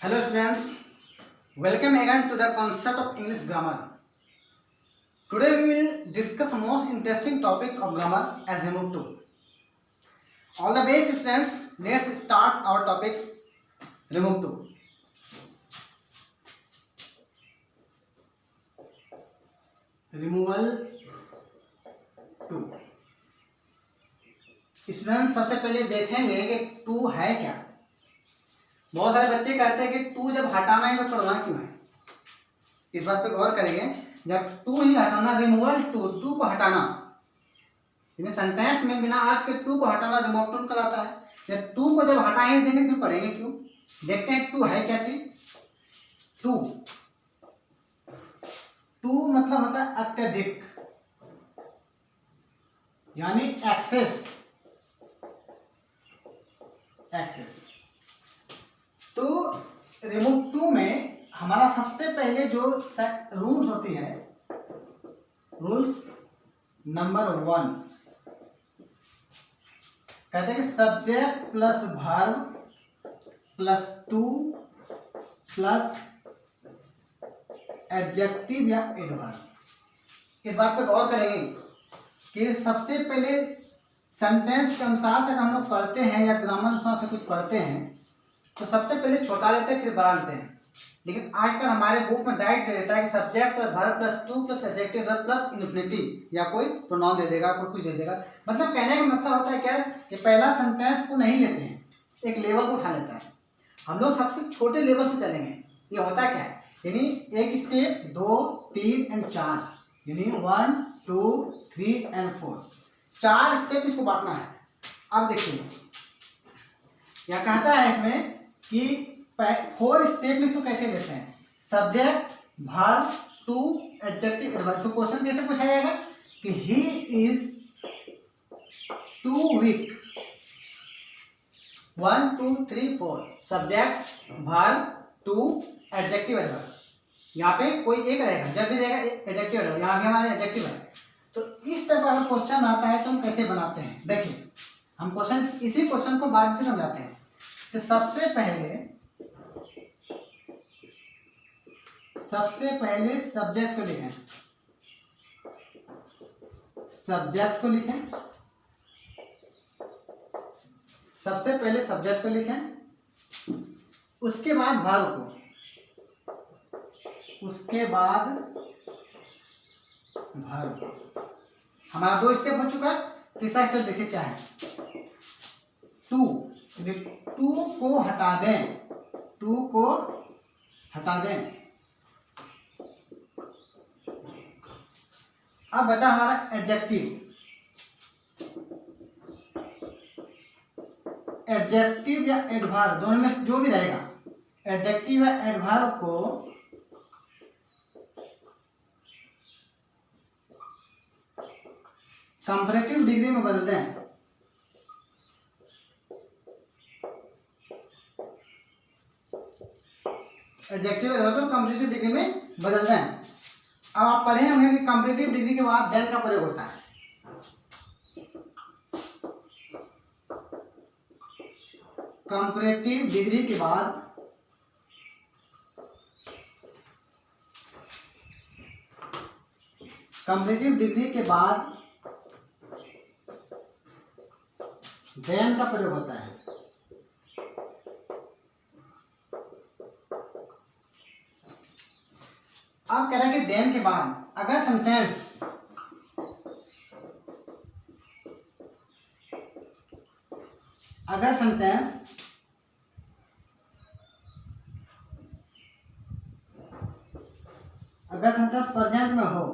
Hello students, welcome again to the concept of English grammar. Today we will discuss most interesting topic of grammar as remove to. All the best students, let's start our topics remove to. Removal to. Student सबसे पहले देखेंगे कि to है क्या। बहुत सारे बच्चे कहते हैं कि टू जब हटाना है तो पढ़ना क्यों है। इस बात पे गौर करेंगे। जब टू ही हटाना, रिमूवल टू, टू को हटाना, सेंटेंस में बिना अर्थ के टू को हटाना रिमूव टू कहलाता है। जब टू को जब हटाएंगे देंगे तो पढ़ेंगे क्यों। देखते हैं टू है क्या चीज। टू टू मतलब होता है अत्यधिक, यानी एक्सेस। एक्सेस तो रिमूव टू में हमारा सबसे पहले जो रूल्स होती है, रूल्स नंबर 1 कहते हैं कि subject plus verb plus two plus adjective या एडवर्ब। इस बात पे गौर करेंगे कि सबसे पहले सेंटेंस के अनुसार से हम लोग पढ़ते हैं या ग्रामर अनुसार से कुछ पढ़ते हैं तो सबसे पहले छोटा लेते हैं फिर बड़ा लेते हैं। लेकिन आजकल हमारे बुक में डायरेक्ट दे देता है कि subject plus verb plus two plus adjective plus infinitive या कोई प्रोनाउन दे देगा, कोई कुछ दे देगा। मतलब कहने का मतलब होता है क्या कि पहला सेंटेंस को नहीं लेते हैं, एक लेवल को उठा लेता है। हम लोग सबसे छोटे लेवल से चलेंगे। ये होता क्या है, यानी एक स्टेप 2 3 और 4, यानी 1 2 3 और 4, 4 स्टेप इसको बांटना है। अब देखिए क्या कहता है इसमें कि 4 स्टेप में इसको कैसे लेते हैं। Subject verb too adjective adverb. इसको क्वेश्चन कैसे पूछा जाएगा कि he is too weak. 1 2 3 4 subject verb too adjective adverb. यहाँ पे कोई एक रहेगा, जब भी रहेगा एडजेक्टिव एडवर्ब। यहाँ भी हमारे एडजेक्टिव है। तो इस तरह का अगर क्वेश्चन आता है तो हम कैसे बनाते हैं। देखिए हम क्वेश्चन, इसी क्वेश्चन को बाद में समझाते हैं कि सबसे पहले सब्जेक्ट को लिखें। सब्जेक्ट को लिखें, सबसे पहले सब्जेक्ट को लिखें, उसके बाद वर्ब को, उसके बाद वर्ब। हमारा 2 स्टेप हो चुका। तीसरा स्टेप देखिए क्या है। टू को हटा दें, टू को हटा दें। अब बचा हमारा एडजेक्टिव। एडजेक्टिव या एडवर्ब दोनों में से जो भी रहेगा, एडजेक्टिव या एडवर्ब को कंपैरेटिव डिग्री में बदल दें। एडजेक्टिव एडवर्ब को कंपैरेटिव डिग्री में बदल दें। अब आप पढ़े होंगे कि कंपैरेटिव डिग्री के बाद देन का प्रयोग होता है। कंपैरेटिव डिग्री के बाद देन का प्रयोग होता है। अब कह रहा है कि देन के बाद अगर सेंटेंस प्रेजेंट में हो,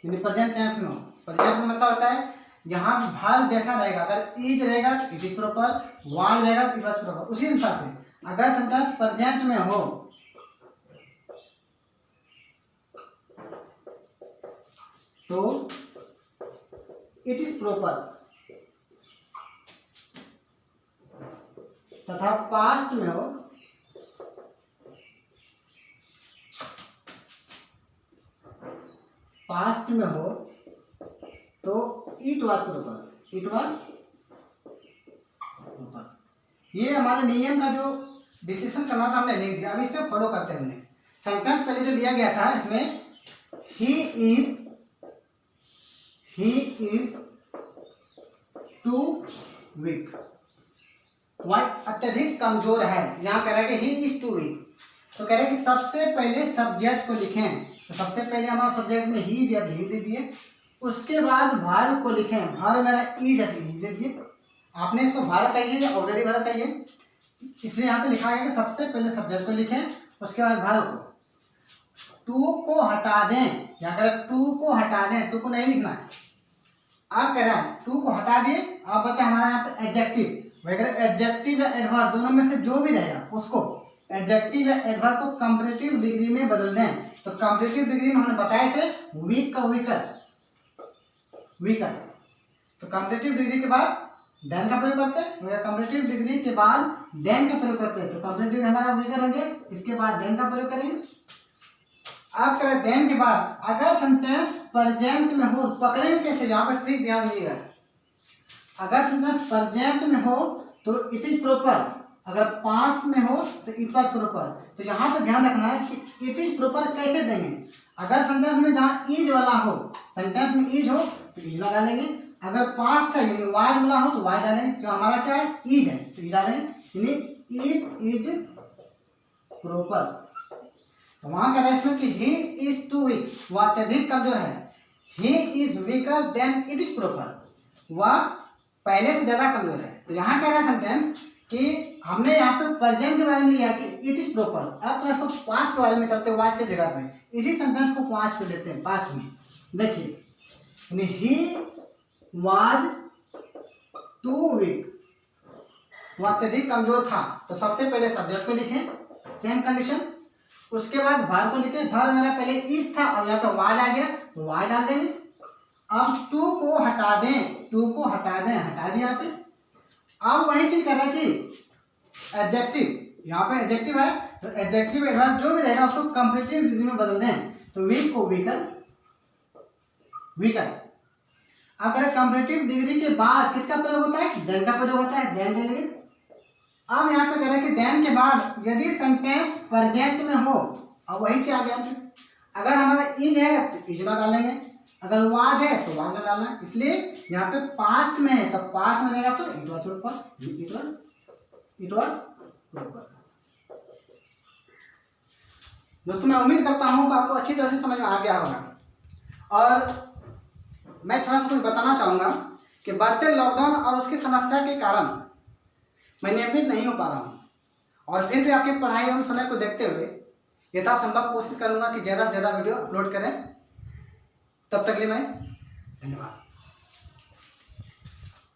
यानी प्रेजेंट टेंस में हो। प्रेजेंट में मतलब होता है जहां भार जैसा रहेगा। अगर इज रहेगा तो इट इज प्रॉपर, वाज रहेगा तो इट वाज प्रॉपर। उसी अनुसार से अगर सेंटेंस प्रेजेंट में हो तो इट इज प्रॉपर, तथा पास्ट में हो तो इट वाज प्रॉपर। ये हमारे नियम का जो विश्लेषण करना था, हमने लिख दिया। अब इसमें फॉलो करते हैं हमने। सेंटेंस पहले जो लिया गया था इसमें ही इज टू वीक, वह अत्यधिक कमजोर है। यहाँ कह रहा है कि ही इज टू वीक, तो कह रहे हैं कि सबसे पहले सब्जेक्ट को लिखें। तो सबसे पहले हमारा सब्जेक्ट में ही दिया, ही दे दिए। उसके बाद वर्ब को लिखें, वर्ब मेरा इज दे दिए। आपने इसको वर्ब कहिए या ऑक्सिलरी वर्ब कहिए, इसलिए यहाँ पे लिखा है कि सबसे पहले सब्जेक्ट को लिखें, उसके बाद वर्ब को। टू को हटा दें, यहाँ कह टू को हटा दें, टू को नहीं लिखना है। आप कह रहे हैं टू को हटा दिए, अब बचा हमारा यहाँ पे एडजेक्टिव। एडजेक्टिव या एडवर्ब दोनों में से जो भी रहेगा उसको एडजेक्टिव या एडवर्ब को कंपैरेटिव डिग्री में बदल दें। तो कंपैरेटिव डिग्री में हमने बताए थे वीक का वीकर। तो कंपैरेटिव डिग्री के बाद देन का प्रयोग करते हैं, या कंपैरेटिव डिग्री के बाद देन का प्रयोग करते हैं। तो कंपैरेटिव हमारा वीकर होंगे, इसके बाद देन का प्रयोग करेंगे। आप करें देन के बाद अगर सेंटेंस प्रेजेंट में हो, पकड़ेंगे कैसे, यहाँ पर ठीक ध्यान दीजिएगा। अगर सेंटेंस प्रेजेंट में हो तो इट इज प्रॉपर, अगर पास में हो तो इट वाज प्रॉपर। तो यहाँ पर ध्यान रखना है कि इट इज प्रॉपर कैसे देंगे। अगर सेंटेंस में जहाँ इज वाला हो, सेंटेंस में इज हो तो इज ना डालेंगे। अगर पास्ट है यानी वाज वाला हो तो वाज डालेंगे, तो हमारा क्या है इज है, तो इज डालेंगे, यानी इट इज प्रॉपर। तो वहां कह रहा है इसमें कि ही इज टू वीक, वह अत्यधिक कमजोर है। He is weaker then it is proper, वह पहले से ज्यादा कमजोर है। तो यहाँ कह रहा है सेंटेंस कि हमने यहाँ पे प्रेजेंट के बारे में लिया कि इट इज प्रॉपर। अब तो इसको पास्ट के बारे में चलते हैं, वाज के जगह पे इसी सेंटेंस को पास्ट पे लेते हैं, पास्ट में। देखिए ही वाज टू वीक, वह अत्यधिक कमजोर था। तो सबसे पहले सब्जेक्ट को लिखें, सेम कंडीशन। उसके बाद वर्ब को लिखें, वर्ब मेरा पहले इज था, अब यहाँ पे वाज आ गया तो वाज डाल देंगे। अब टू को हटा दें, टू को हटा दें, हटा दिया यहाँ पे। अब वही चीज कह रहा है कि एडजेक्टिव, यहाँ पे एडजेक्टिव है तो एडजेक्टिव एडवर्ब जो भी रहेगा उसको कंपैरेटिव डिग्री में बदल दें। तो वीक को वीकर। अगर कंपैरेटिव डिग्री के बाद किसका प्रयोग होता है, देन का प्रयोग होता है, देन ले लेंगे। अब यहाँ पे कह रहा है कि देन के बाद यदि सेंटेंस प्रेजेंट में हो, अब वही चीज आ गया। अगर हमारा इज है तो इज ना डालेंगे, अगर वाज है तो वाज ना डालना है। इसलिए यहाँ पे पास्ट में है तो पास्ट में रहेगा तो it was proper, it was proper. दोस्तों मैं उम्मीद करता हूँ कि आपको अच्छी तरह से समझ में आ गया होगा। और मैं थोड़ा सा कुछ बताना चाहूँगा कि बढ़ते लॉकडाउन और उसकी समस्या के कारण मैं नियमित नहीं हो पा रहा हूँ, और फिर भी आपकी पढ़ाई एवं समय को देखते हुए यथासंभव कोशिश करूँगा कि ज़्यादा से ज़्यादा वीडियो अपलोड करें। तब तक के लिए मैं धन्यवाद।